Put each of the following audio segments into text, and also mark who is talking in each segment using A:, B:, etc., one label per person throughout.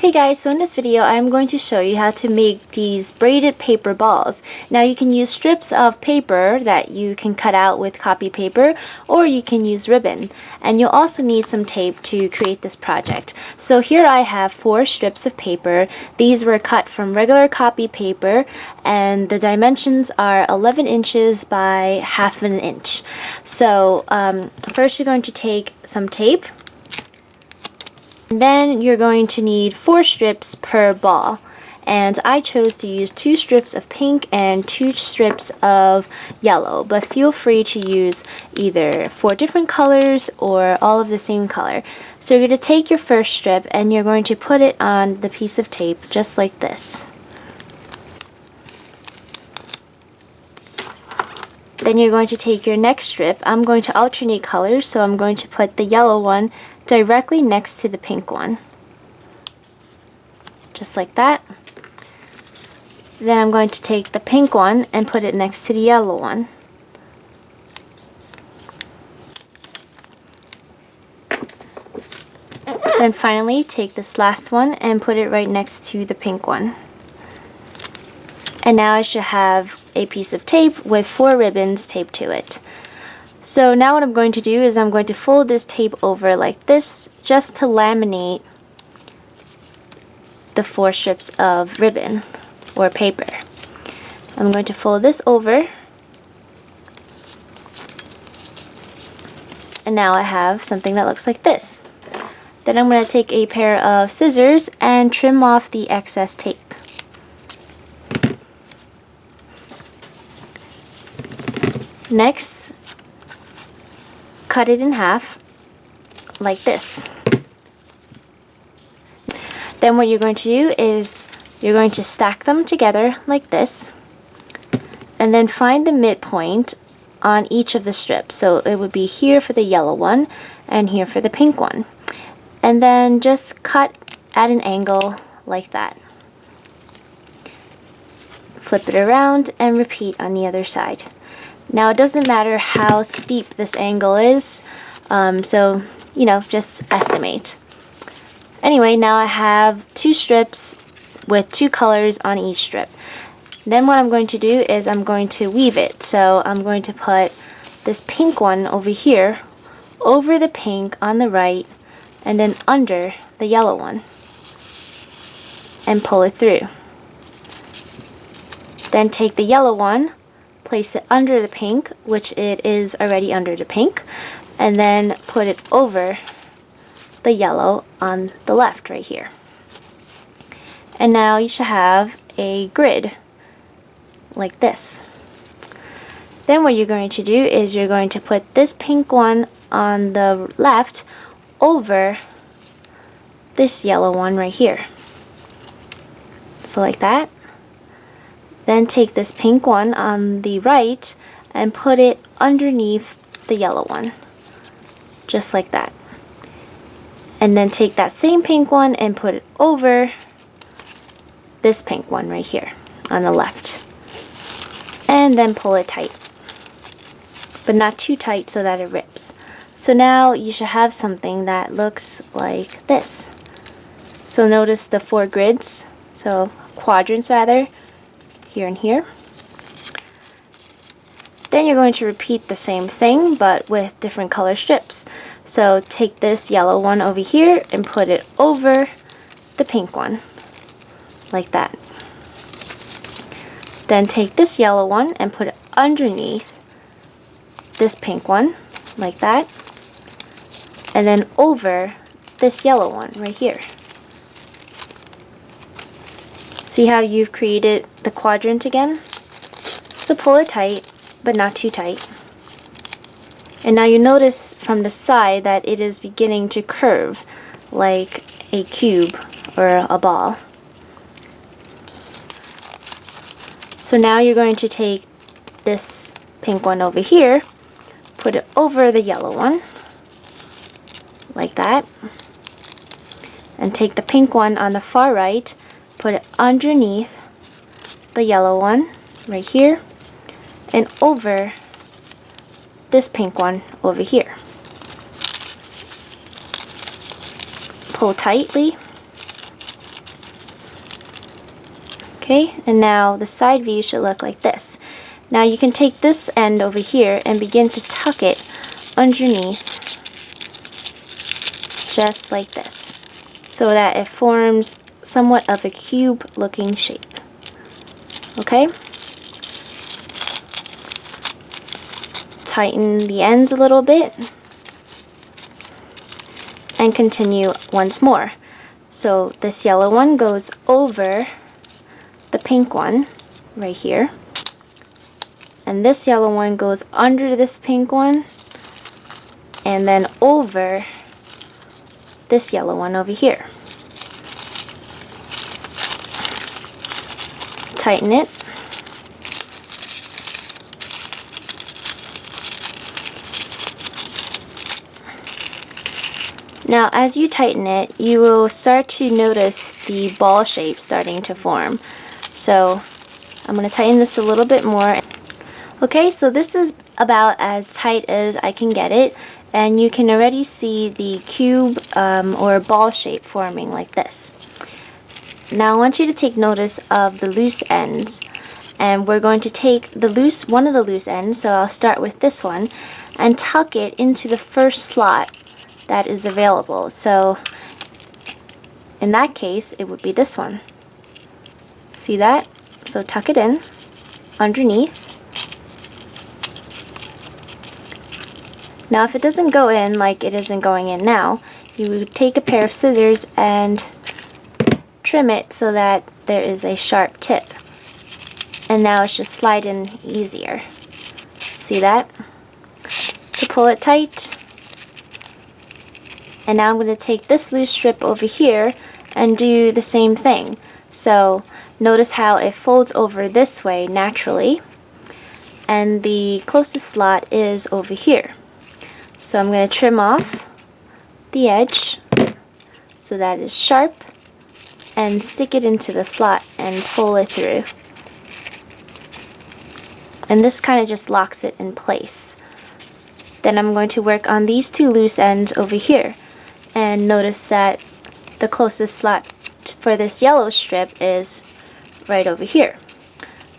A: Hey guys, so in this video I'm going to show you how to make these braided paper balls. Now you can use strips of paper that you can cut out with copy paper, or you can use ribbon. And you'll also need some tape to create this project. So here I have 4 strips of paper. These were cut from regular copy paper and the dimensions are 11 inches by ½ an inch. So first you're going to take some tape. Then you're going to need 4 strips per ball, and I chose to use 2 strips of pink and 2 strips of yellow, but feel free to use either 4 different colors or all of the same color. So you're going to take your first strip and you're going to put it on the piece of tape just like this. Then you're going to take your next strip. I'm going to alternate colors, so I'm going to put the yellow one directly next to the pink one. Just like that. Then I'm going to take the pink one and put it next to the yellow one. Then finally take this last one and put it right next to the pink one. And now I should have a piece of tape with 4 ribbons taped to it. So now what I'm going to do is I'm going to fold this tape over like this just to laminate the 4 strips of ribbon or paper. I'm going to fold this over, and now I have something that looks like this. Then I'm going to take a pair of scissors and trim off the excess tape. Next, cut it in half like this. Then what you're going to do is you're going to stack them together like this, and then find the midpoint on each of the strips. So it would be here for the yellow one and here for the pink one. And then just cut at an angle like that. Flip it around and repeat on the other side. Now it doesn't matter how steep this angle is, so you know, just estimate. Anyway, now I have 2 strips with 2 colors on each strip. Then what I'm going to do is I'm going to weave it. So I'm going to put this pink one over here, over the pink on the right, and then under the yellow one, and pull it through. Then take the yellow one, place it under the pink, which it is already under the pink, and then put it over the yellow on the left right here. And now you should have a grid like this. Then what you're going to do is you're going to put this pink one on the left over this yellow one right here. So like that. Then take this pink one on the right and put it underneath the yellow one, just like that. And then take that same pink one and put it over this pink one right here on the left. And then pull it tight, but not too tight so that it rips. So now you should have something that looks like this. So notice the 4 grids, so quadrants rather, here and here. Then you're going to repeat the same thing but with different color strips. So take this yellow one over here and put it over the pink one like that. Then take this yellow one and put it underneath this pink one like that, and then over this yellow one right here. See how you've created the quadrant again? So pull it tight, but not too tight. And now you notice from the side that it is beginning to curve like a cube or a ball. So now you're going to take this pink one over here, put it over the yellow one like that, and take the pink one on the far right, put it underneath the yellow one right here and over this pink one over here. Pull tightly. Okay, and now the side view should look like this. Now you can take this end over here and begin to tuck it underneath just like this, so that it forms somewhat of a cube looking shape. Okay? Tighten the ends a little bit and continue once more. So this yellow one goes over the pink one right here, and this yellow one goes under this pink one and then over this yellow one over here. Tighten it. Now as you tighten it, you will start to notice the ball shape starting to form. So I'm going to tighten this a little bit more. Okay, so this is about as tight as I can get it, and you can already see the cube or ball shape forming like this. Now I want you to take notice of the loose ends, and we're going to take one of the loose ends, so I'll start with this one, and tuck it into the first slot that is available. So in that case, it would be this one. See that? So tuck it in underneath. Now if it doesn't go in like it isn't going in now, you would take a pair of scissors and trim it so that there is a sharp tip. And now it's just slide in easier. See that? To pull it tight. And now I'm going to take this loose strip over here and do the same thing. So notice how it folds over this way naturally, and the closest slot is over here. So I'm going to trim off the edge so that it's sharp and stick it into the slot and pull it through. And this kind of just locks it in place. Then I'm going to work on these two loose ends over here, and notice that the closest slot for this yellow strip is right over here.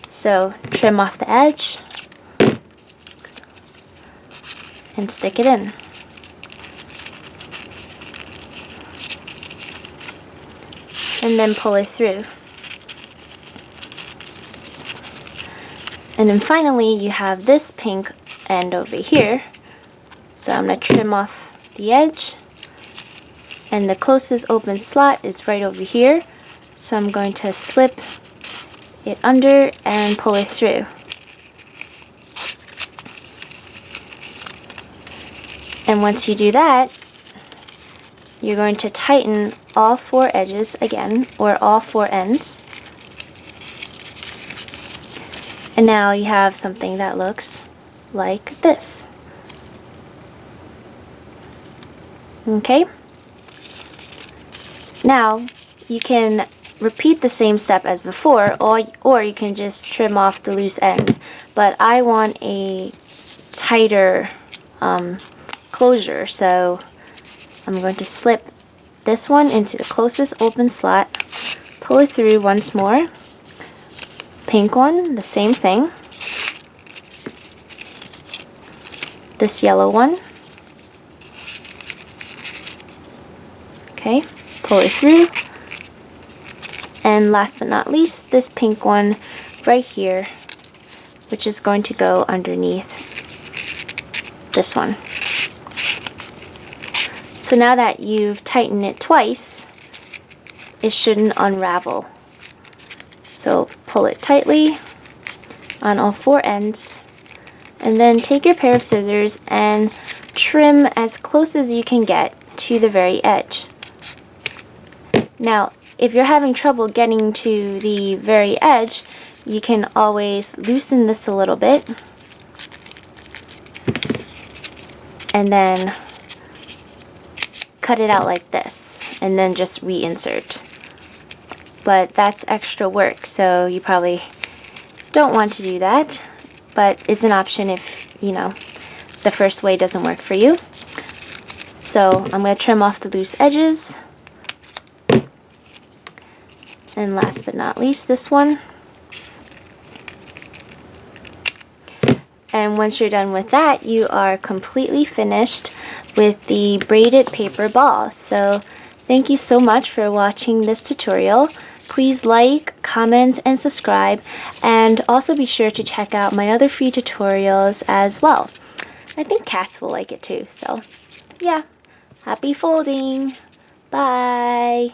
A: So trim off the edge and stick it in. And then pull it through. And then finally you have this pink end over here. So I'm going to trim off the edge, and the closest open slot is right over here. So I'm going to slip it under and pull it through. And once you do that, you're going to tighten all four edges again, or all four ends. And now you have something that looks like this. Okay? Now you can repeat the same step as before, or you can just trim off the loose ends. But I want a tighter closure, so I'm going to slip this one into the closest open slot, pull it through once more. Pink one, the same thing. This yellow one. Okay, pull it through. And last but not least, this pink one right here, which is going to go underneath this one. So now that you've tightened it twice, it shouldn't unravel. So pull it tightly on all four ends, and then take your pair of scissors and trim as close as you can get to the very edge. Now, if you're having trouble getting to the very edge, you can always loosen this a little bit and then cut it out like this, and then just reinsert. But that's extra work, so you probably don't want to do that, but it's an option if, you know, the first way doesn't work for you. So I'm going to trim off the loose edges. And last but not least, this one. And once you're done with that, you are completely finished with the braided paper ball. So thank you so much for watching this tutorial. Please like, comment, and subscribe. And also be sure to check out my other free tutorials as well. I think cats will like it too. So yeah, happy folding. Bye.